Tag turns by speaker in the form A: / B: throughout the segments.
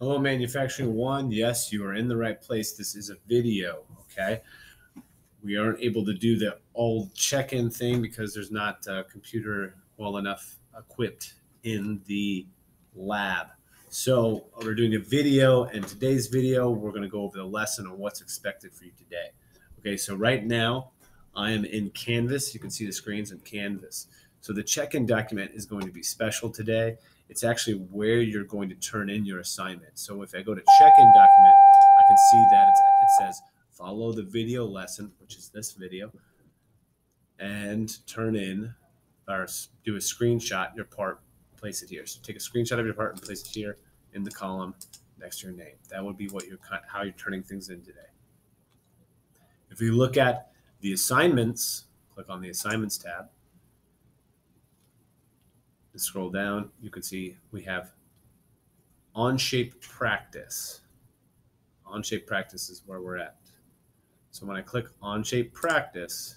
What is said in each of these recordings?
A: Hello, Manufacturing One. Yes, you are in the right place. This is a video, okay? We aren't able to do the old check-in thing because there's not a computer well enough equipped in the lab. So we're doing a video, and today's video, we're going to go over the lesson on what's expected for you today. Okay, so right now, I am in Canvas. You can see the screens in Canvas. So the check-in document is going to be special today. It's actually where you're going to turn in your assignment. So if I go to check-in document, I can see that it says follow the video lesson, which is this video, and turn in or do a screenshot your part, place it here. So take a screenshot of your part and place it here in the column next to your name. That would be what how you're turning things in today. If we look at the assignments, click on the assignments tab. And scroll down, you can see we have Onshape practice. Onshape practice is where we're at. So when I click Onshape practice,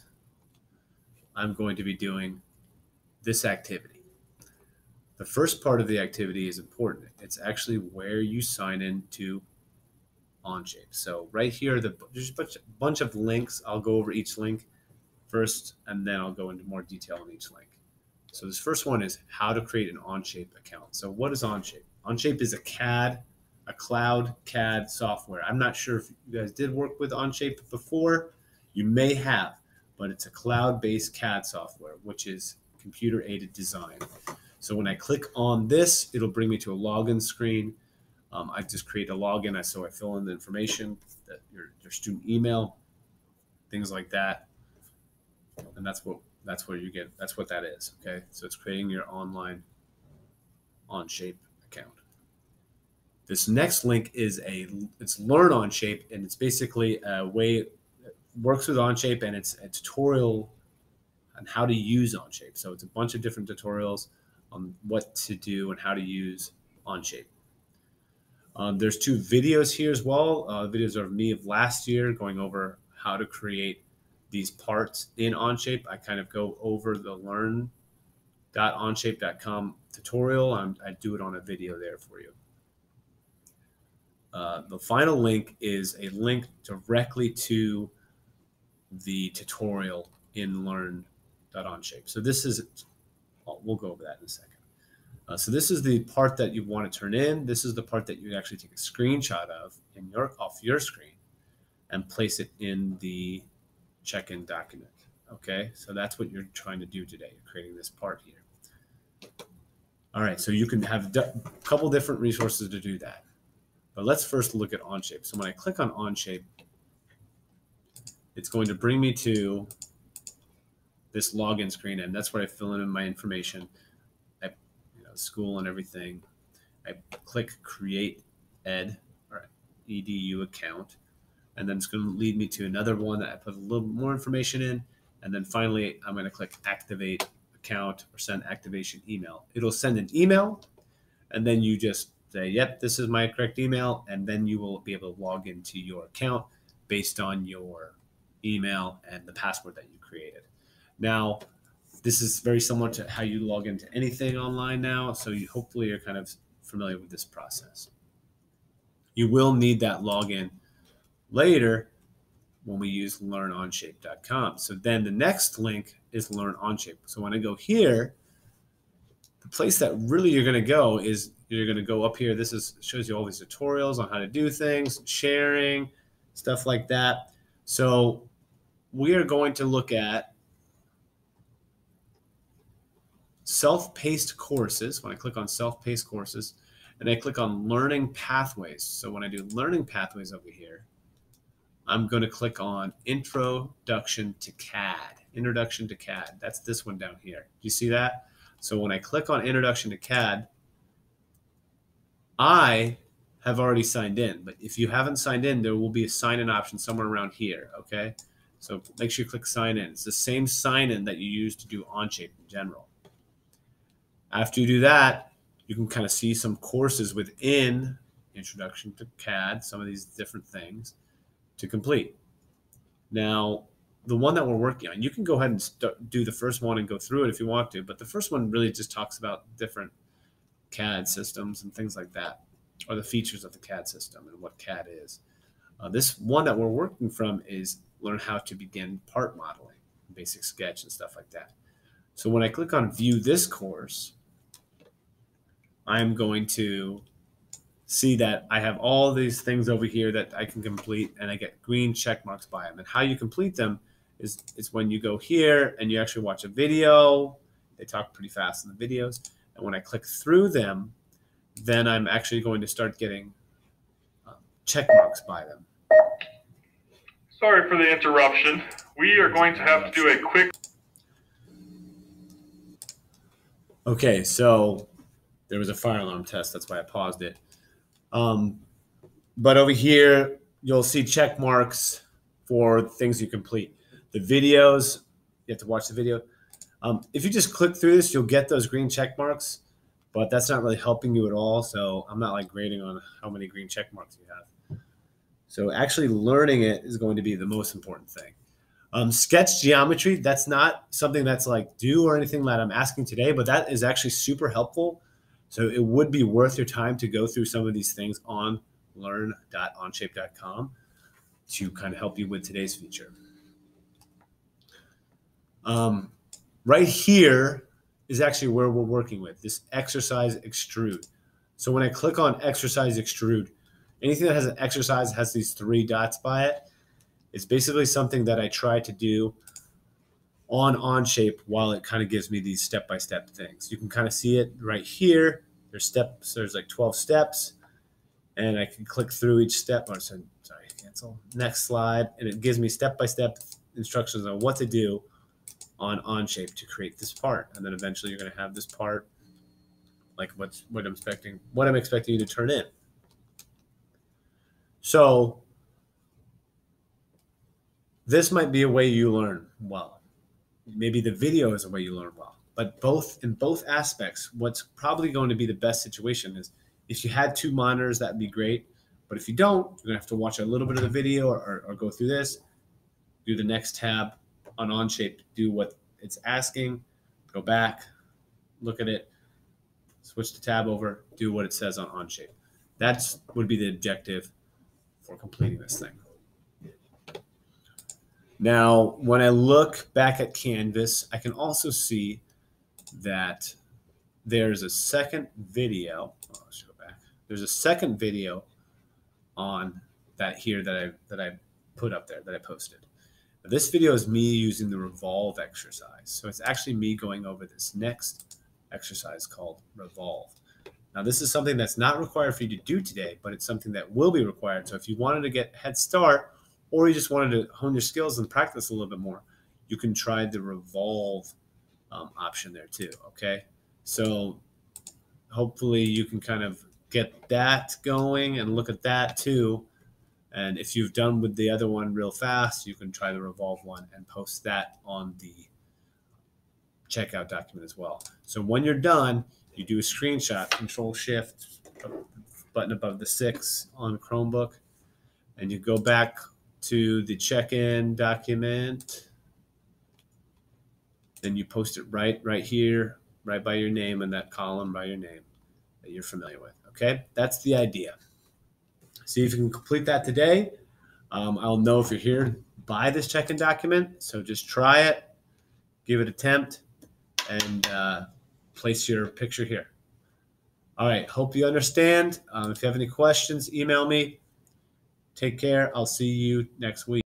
A: I'm going to be doing this activity. The first part of the activity is important. It's actually where you sign into Onshape. So right here, there's a bunch of links. I'll go over each link first, and then I'll go into more detail on each link. So this first one is how to create an Onshape account. So what is Onshape? Onshape is a cloud CAD software. I'm not sure if you guys did work with Onshape before. You may have, but it's a cloud-based CAD software, which is computer-aided design. So when I click on this, it'll bring me to a login screen. I just create a login, so I fill in the information, that your student email, things like that, and that's what you get. That's what that is. Okay, so it's creating your online Onshape account. This next link is it's Learn Onshape, and it's basically a way it works with Onshape, and it's a tutorial on how to use Onshape. So it's a bunch of different tutorials on what to do and how to use Onshape. There's 2 videos here as well. Videos of me of last year going over how to create these parts in Onshape. I kind of go over the learn.onshape.com tutorial. I do it on a video there for you. The final link is a link directly to the tutorial in learn.onshape. So this is, we'll go over that in a second. So this is the part that you want to turn in. This is the part that you actually take a screenshot of off your screen and place it in the check-in document. Okay, so that's what you're trying to do today. You're creating this part here. All right, so you can have a couple different resources to do that. But let's first look at Onshape. So when I click on Onshape, it's going to bring me to this login screen, and that's where I fill in my information, school and everything. I click Create Ed or EDU account, and then it's going to lead me to another one that I put a little more information in, and then finally I'm going to click Activate Account or Send Activation Email. It'll send an email, and then you just say, yep, this is my correct email, and then you will be able to log into your account based on your email and the password that you created. Now, this is very similar to how you log into anything online now, so hopefully you're kind of familiar with this process. You will need that login later when we use learnonshape.com. So then the next link is Learn Onshape. So when I go here, the place that really you're going to go is you're going to go up here. This shows you all these tutorials on how to do things, sharing, stuff like that. So we are going to look at self-paced courses. When I click on self-paced courses, and I click on learning pathways. So when I do learning pathways over here, I'm going to click on Introduction to CAD. Introduction to CAD. That's this one down here. Do you see that? So when I click on Introduction to CAD, I have already signed in. But if you haven't signed in, there will be a sign-in option somewhere around here. Okay? So make sure you click Sign In. It's the same sign-in that you use to do Onshape in general. After you do that, you can kind of see some courses within Introduction to CAD, some of these different things to complete. Now, the one that we're working on, you can go ahead and do the first one and go through it if you want to, but the first one really just talks about different CAD systems and things like that. or the features of the CAD system and what CAD is. This one that we're working from is learn how to begin part modeling, basic sketch and stuff like that. So when I click on view this course, I'm going to see that I have all these things over here that I can complete, and I get green check marks by them. And how you complete them is when you go here and you actually watch a video. They talk pretty fast in the videos. And when I click through them, then I'm actually going to start getting check marks by them.
B: Sorry for the interruption. We are going to have to do a quick...
A: Okay, so there was a fire alarm test. That's why I paused it. But over here, you'll see check marks for things you complete. The videos, you have to watch the video. If you just click through this, you'll get those green check marks, but that's not really helping you at all. So I'm not like grading on how many green check marks you have. So actually learning it is going to be the most important thing. Sketch geometry, that's not something that's like due or anything that I'm asking today, but that is actually super helpful. So it would be worth your time to go through some of these things on learn.onshape.com to kind of help you with today's feature. Right here is actually where we're working with this exercise extrude. So when I click on exercise extrude, anything that has an exercise has these 3 dots by it. It's basically something that I try to do on Onshape while it kind of gives me these step-by-step things. You can kind of see it right here. There's steps. There's like 12 steps, and I can click through each step. Or sorry, cancel. Next slide, and it gives me step-by-step instructions on what to do on Onshape to create this part. And then eventually you're going to have this part like what I'm expecting you to turn in. So this might be a way you learn well. Maybe the video is a way you learn well. But in both aspects, what's probably going to be the best situation is if you had 2 monitors, that'd be great. But if you don't, you're going to have to watch a little bit of the video or go through this, do the next tab on Onshape, do what it's asking, go back, look at it, switch the tab over, do what it says on Onshape. That would be the objective for completing this thing. Now, when I look back at Canvas, I can also see that there's a second video. Oh, let's go back. There's a second video on that here that I put up there, that I posted. Now, this video is me using the revolve exercise. So it's actually me going over this next exercise called revolve. Now, this is something that's not required for you to do today, but it's something that will be required. So if you wanted to get a head start, or you just wanted to hone your skills and practice a little bit more, you can try the revolve option there too, okay? So hopefully you can kind of get that going and look at that too. And if you've done with the other one real fast, you can try the revolve one and post that on the checkout document as well. So when you're done, you do a screenshot, Control-Shift, button above the 6 on Chromebook, and you go back to the check-in document. Then you post it right here, right by your name in that column by your name that you're familiar with. Okay, that's the idea. See if you can complete that today. I'll know if you're here by this check-in document. So just try it, give it an attempt, and place your picture here. All right, hope you understand. If you have any questions, email me. Take care. I'll see you next week.